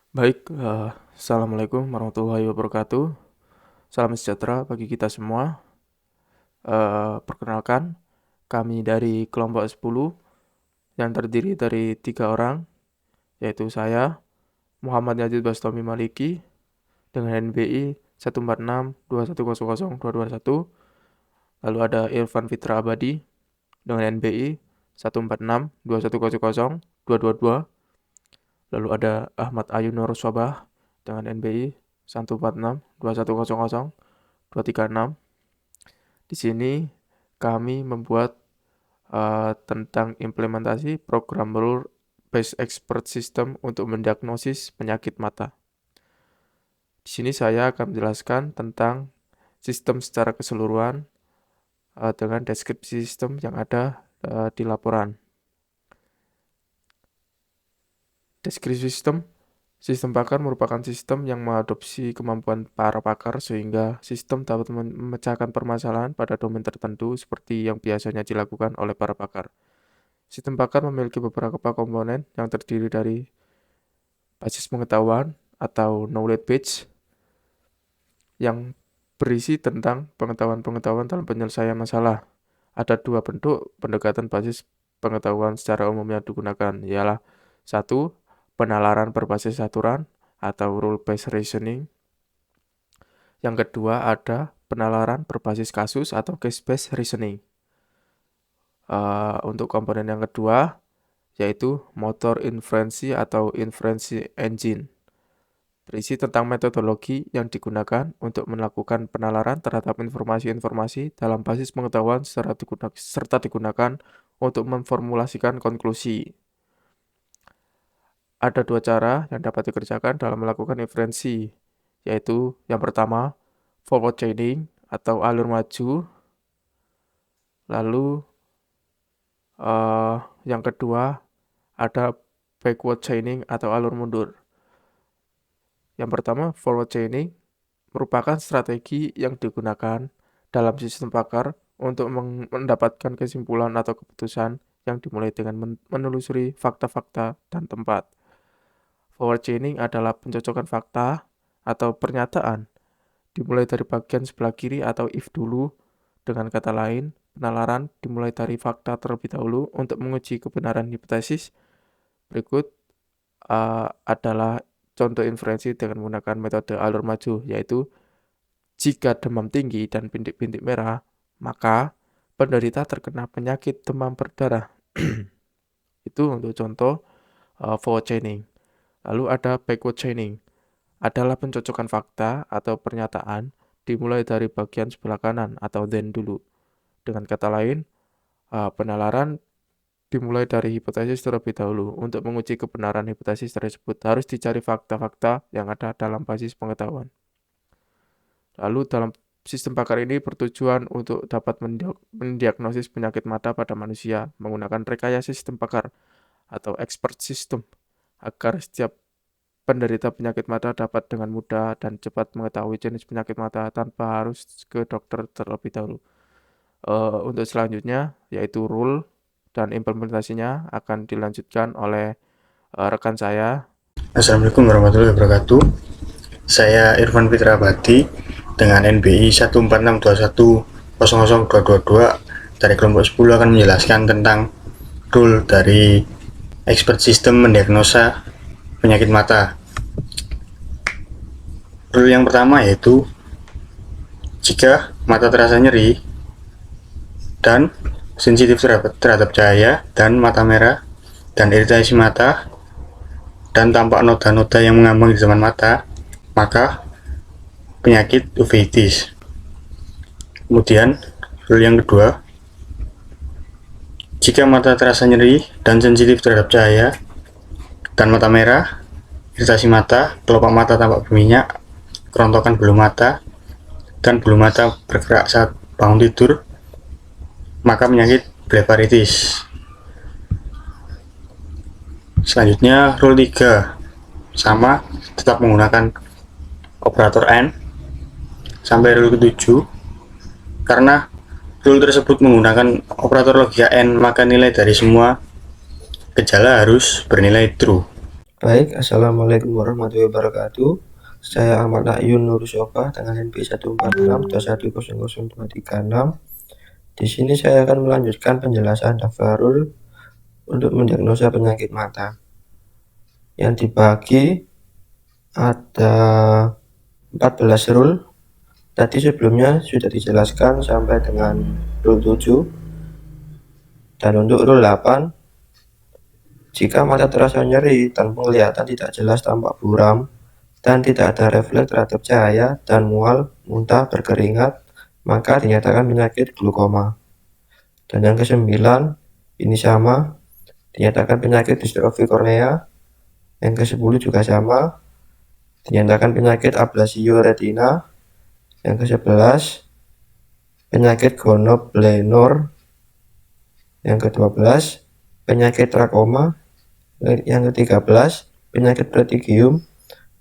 Baik, assalamualaikum warahmatullahi wabarakatuh. Salam sejahtera bagi kita semua. Perkenalkan, kami dari kelompok 10 yang terdiri dari 3 orang, yaitu saya, Muhammad Yazid Bastomi Maliki, dengan NBI 14621000221. Lalu ada Irfan Fitra Abadi dengan NBI 14621000222. Lalu ada Ahmad Ayu Nur Sobah dengan NBI 14621000236. Di sini kami membuat tentang implementasi program rule based expert system untuk mendiagnosis penyakit mata. Di sini saya akan menjelaskan tentang sistem secara keseluruhan dengan deskripsi sistem yang ada di laporan. Deskripsi sistem pakar merupakan sistem yang mengadopsi kemampuan para pakar sehingga sistem dapat memecahkan permasalahan pada domain tertentu seperti yang biasanya dilakukan oleh para pakar. Sistem pakar memiliki beberapa komponen yang terdiri dari basis pengetahuan atau knowledge base yang berisi tentang pengetahuan-pengetahuan dalam penyelesaian masalah. Ada dua bentuk pendekatan basis pengetahuan secara umum yang digunakan, ialah satu, penalaran berbasis aturan atau rule-based reasoning. Yang kedua ada penalaran berbasis kasus atau case-based reasoning. Untuk komponen yang kedua, yaitu motor inferensi atau inferensi engine. Berisi tentang metodologi yang digunakan untuk melakukan penalaran terhadap informasi-informasi dalam basis pengetahuan serta digunakan untuk memformulasikan konklusi. Ada dua cara yang dapat dikerjakan dalam melakukan inferensi, yaitu yang pertama, forward chaining atau alur maju. Lalu yang kedua ada backward chaining atau alur mundur. Yang pertama, forward chaining merupakan strategi yang digunakan dalam sistem pakar untuk mendapatkan kesimpulan atau keputusan yang dimulai dengan menelusuri fakta-fakta dan tempat. Forward chaining adalah pencocokan fakta atau pernyataan dimulai dari bagian sebelah kiri atau if dulu. Dengan kata lain, penalaran dimulai dari fakta terlebih dahulu untuk menguji kebenaran hipotesis. Berikut adalah contoh inferensi dengan menggunakan metode alur maju, yaitu jika demam tinggi dan bintik-bintik merah, maka penderita terkena penyakit demam berdarah. Itu untuk contoh forward chaining. Lalu ada backward chaining, adalah pencocokan fakta atau pernyataan dimulai dari bagian sebelah kanan atau then dulu. Dengan kata lain, penalaran dimulai dari hipotesis terlebih dahulu. Untuk menguji kebenaran hipotesis tersebut harus dicari fakta-fakta yang ada dalam basis pengetahuan. Lalu dalam sistem pakar ini bertujuan untuk dapat mendiagnosis penyakit mata pada manusia menggunakan rekayasa sistem pakar atau expert system agar setiap penderita penyakit mata dapat dengan mudah dan cepat mengetahui jenis penyakit mata tanpa harus ke dokter terlebih dahulu. Untuk selanjutnya yaitu rule dan implementasinya akan dilanjutkan oleh rekan saya. Assalamualaikum warahmatullahi wabarakatuh. Saya Irfan Fitra Abadi dengan NBI 14621000222 dari kelompok 10 akan menjelaskan tentang rule dari expert system mendiagnosa penyakit mata. Rule yang pertama yaitu jika mata terasa nyeri dan sensitif terhadap cahaya dan mata merah dan iritasi mata dan tampak noda-noda yang mengambang di depan mata, maka penyakit uveitis. Kemudian rule yang kedua, jika mata terasa nyeri dan sensitif terhadap cahaya dan mata merah, iritasi mata, kelopak mata tampak berminyak, kerontokan bulu mata, dan bulu mata bergerak saat bangun tidur, maka penyakit blefaritis. Selanjutnya rule 3 sama, tetap menggunakan operator N sampai rule ke-7. Karena rule tersebut menggunakan operator logika N, maka nilai dari semua gejala harus bernilai true. Baik, Assalamualaikum warahmatullahi wabarakatuh. Saya Ahmad Nahyun Nur Sofa dengan NP 14621000236. Di sini saya akan melanjutkan penjelasan tafarul untuk mendiagnosa penyakit mata. Yang dibagi ada 14 rule. Tadi sebelumnya sudah dijelaskan sampai dengan rule 7. Dan untuk rule 8, jika mata terasa nyeri dan penglihatan tidak jelas tampak buram, dan tidak ada refleks terhadap cahaya dan mual, muntah, berkeringat, maka dinyatakan penyakit glaukoma. Dan yang ke-9, ini sama, dinyatakan penyakit distrofi kornea. Yang ke-10 juga sama, dinyatakan penyakit ablasio retina. Yang ke-11, penyakit gonoblenor. Yang ke-12, penyakit trakoma. Yang ke-13, penyakit pretigium.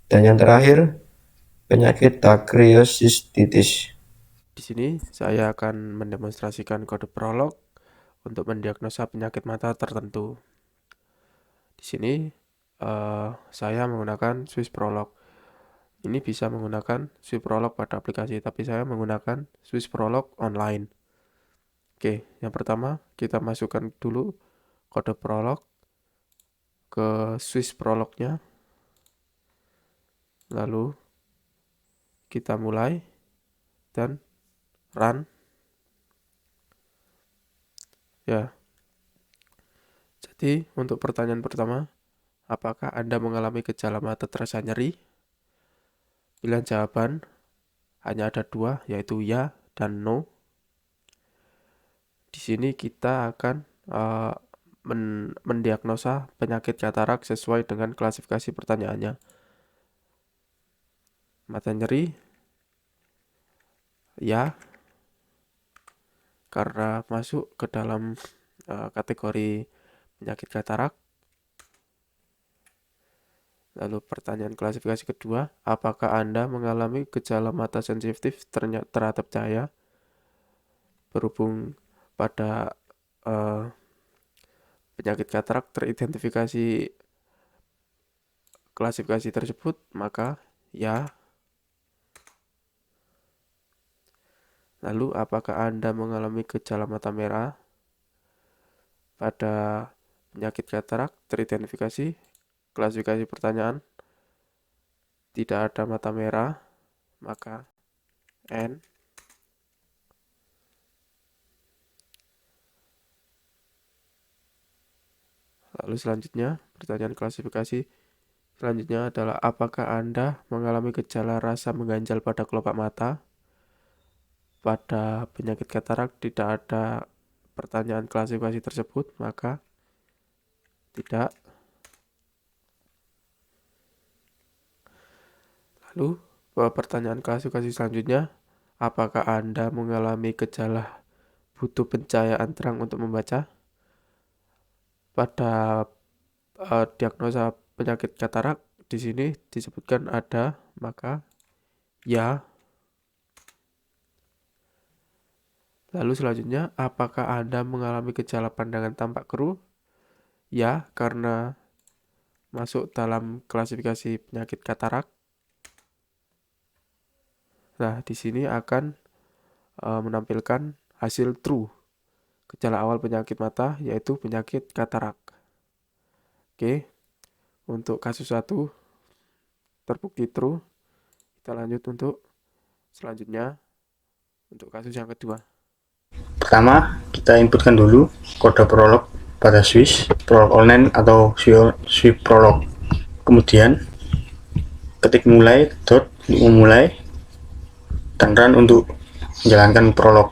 Dan yang terakhir, penyakit takriosistitis. Di sini saya akan mendemonstrasikan kode prolog untuk mendiagnosa penyakit mata tertentu. Di sini saya menggunakan Swiss Prolog. Ini bisa menggunakan Swiss Prolog pada aplikasi, tapi saya menggunakan Swiss Prolog online. Oke, yang pertama kita masukkan dulu kode prolog ke Swiss Prolognya. Lalu kita mulai dan run. Ya. Jadi untuk pertanyaan pertama, apakah Anda mengalami gejala mata terasa nyeri? Pilihan jawaban hanya ada 2, yaitu ya dan no. Di sini kita akan mendiagnosa penyakit katarak sesuai dengan klasifikasi pertanyaannya. Mata nyeri, ya, karena masuk ke dalam kategori penyakit katarak. Lalu pertanyaan klasifikasi kedua, apakah Anda mengalami gejala mata sensitif terhadap cahaya? Berhubung pada penyakit katarak teridentifikasi klasifikasi tersebut, maka ya. Lalu apakah Anda mengalami gejala mata merah? Pada penyakit katarak teridentifikasi klasifikasi pertanyaan tidak ada mata merah, maka N. Lalu selanjutnya, pertanyaan klasifikasi selanjutnya adalah apakah Anda mengalami gejala rasa mengganjal pada kelopak mata? Pada penyakit katarak tidak ada pertanyaan klasifikasi tersebut, maka tidak. Lalu pertanyaan klasifikasi selanjutnya, apakah Anda mengalami gejala butuh pencahayaan terang untuk membaca? Pada diagnosa penyakit katarak di sini disebutkan ada, maka ya. Lalu selanjutnya, apakah Anda mengalami gejala pandangan tampak keruh? Ya, karena masuk dalam klasifikasi penyakit katarak. Nah, di sini akan menampilkan hasil true. Gejala awal penyakit mata yaitu penyakit katarak. Oke, untuk kasus 1 terbukti true. Kita lanjut untuk selanjutnya untuk kasus yang kedua. Pertama, kita inputkan dulu kode prolog pada Swiss Prolog Online atau Swiss Prolog. Kemudian ketik mulai dot untuk memulai dan run untuk menjalankan prolog.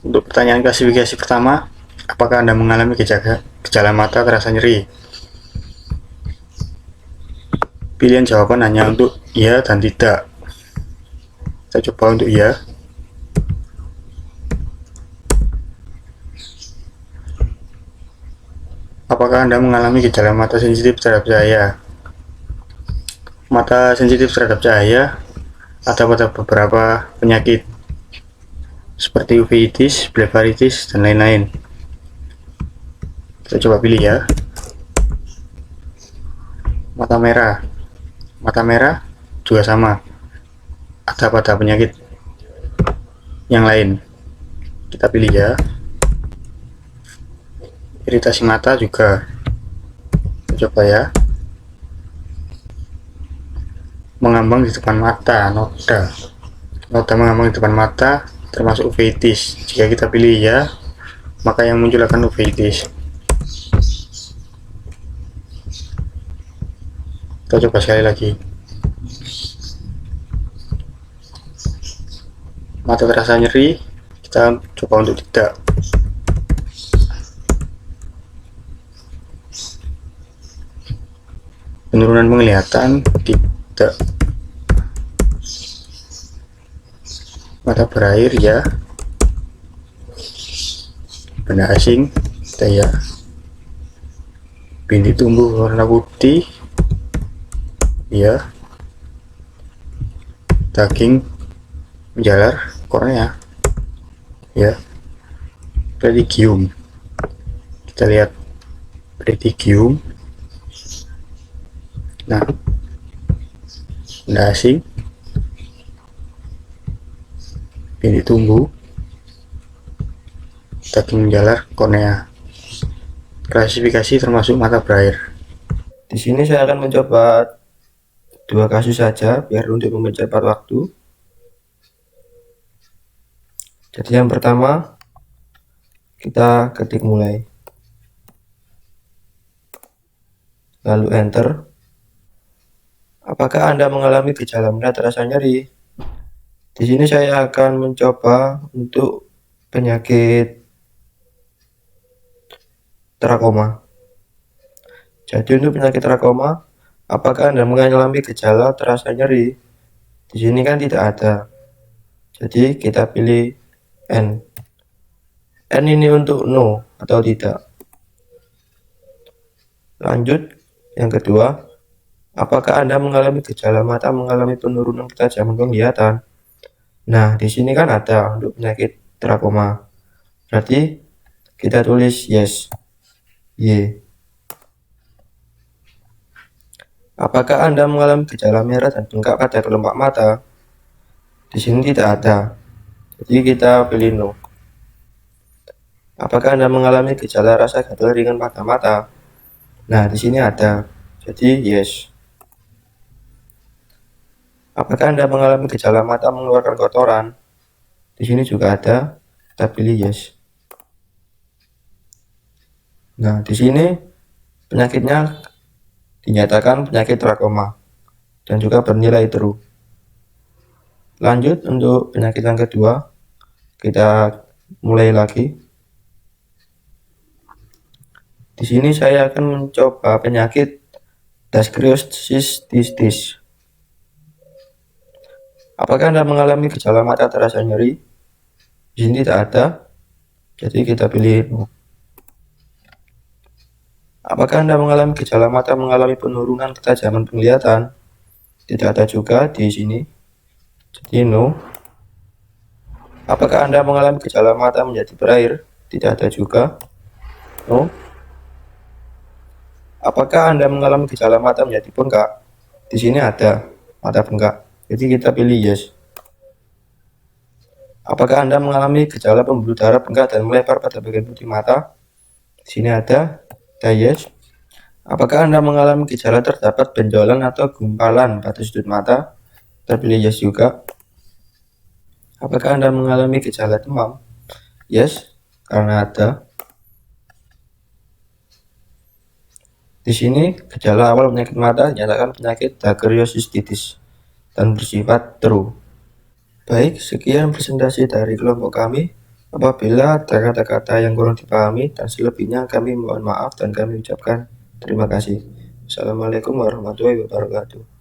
Untuk pertanyaan klasifikasi pertama, apakah Anda mengalami gejala mata terasa nyeri? Pilihan jawaban hanya untuk ya dan tidak. Saya coba untuk ya. Apakah Anda mengalami gejala mata sensitif terhadap cahaya? Mata sensitif terhadap cahaya ada pada beberapa penyakit seperti uveitis, blefaritis, dan lain-lain. Kita coba pilih ya. Mata merah. Mata merah juga sama. Ada pada penyakit yang lain. Kita pilih ya. Iritasi mata juga. Kita coba ya. Mengambang di depan mata, noda mengambang di depan mata termasuk uveitis. Jika kita pilih ya, maka yang muncul akan uveitis. Kita coba sekali lagi. Mata terasa nyeri, kita coba untuk tidak. Penurunan penglihatan tidak. Mata berair ya. Benda asing kita ya. Bintik tumbuh warna putih ya. Daging menjalar kornea ya. Predigium, kita lihat predigium. Nah, benda asing, bintik tumbuh, daging menjalar kornea. Klasifikasi termasuk mata berair. Di sini saya akan mencoba 2 kasus saja biar untuk mempercepat waktu. Jadi yang pertama kita ketik mulai, lalu enter. Apakah Anda mengalami gejala mata terasa nyeri? Di sini saya akan mencoba untuk penyakit trakoma. Jadi untuk penyakit trakoma, apakah Anda mengalami gejala terasa nyeri? Di sini kan tidak ada. Jadi kita pilih N. N ini untuk no atau tidak. Lanjut, yang kedua, apakah Anda mengalami gejala mata mengalami penurunan ketajaman penglihatan? Nah, di sini kan ada untuk penyakit trakoma. Berarti kita tulis yes. Y. Apakah Anda mengalami gejala merah dan bengkak pada kelopak mata? Di sini tidak ada. Jadi kita pilih no. Apakah Anda mengalami gejala rasa gatal ringan pada mata? Nah, di sini ada. Jadi yes. Apakah Anda mengalami gejala mata mengeluarkan kotoran? Di sini juga ada. Kita pilih yes. Nah, di sini penyakitnya dinyatakan penyakit trakoma dan juga bernilai true. Lanjut untuk penyakit yang kedua, kita mulai lagi. Di sini saya akan mencoba penyakit dyscrositis. Apakah Anda mengalami gejala mata terasa nyeri? Di sini tidak ada, jadi kita pilih no. Apakah Anda mengalami gejala mata mengalami penurunan ketajaman penglihatan? Tidak ada juga di sini, jadi no. Apakah Anda mengalami gejala mata menjadi berair? Tidak ada juga, no. Apakah Anda mengalami gejala mata menjadi bengkak? Di sini ada mata bengkak, jadi kita pilih yes. Apakah Anda mengalami gejala pembuluh darah bengkak dan melebar pada bagian putih mata? Di sini ada yes. Apakah Anda mengalami gejala terdapat benjolan atau gumpalan pada sudut mata? Kita pilih yes juga. Apakah Anda mengalami gejala demam? Yes, karena ada. Di sini gejala awal penyakit mata dinyatakan penyakit dyscrositis dan bersifat true. Baik, sekian presentasi dari kelompok kami. Apabila ada kata-kata yang kurang dipahami dan selebihnya kami mohon maaf dan kami ucapkan terima kasih. Assalamualaikum warahmatullahi wabarakatuh.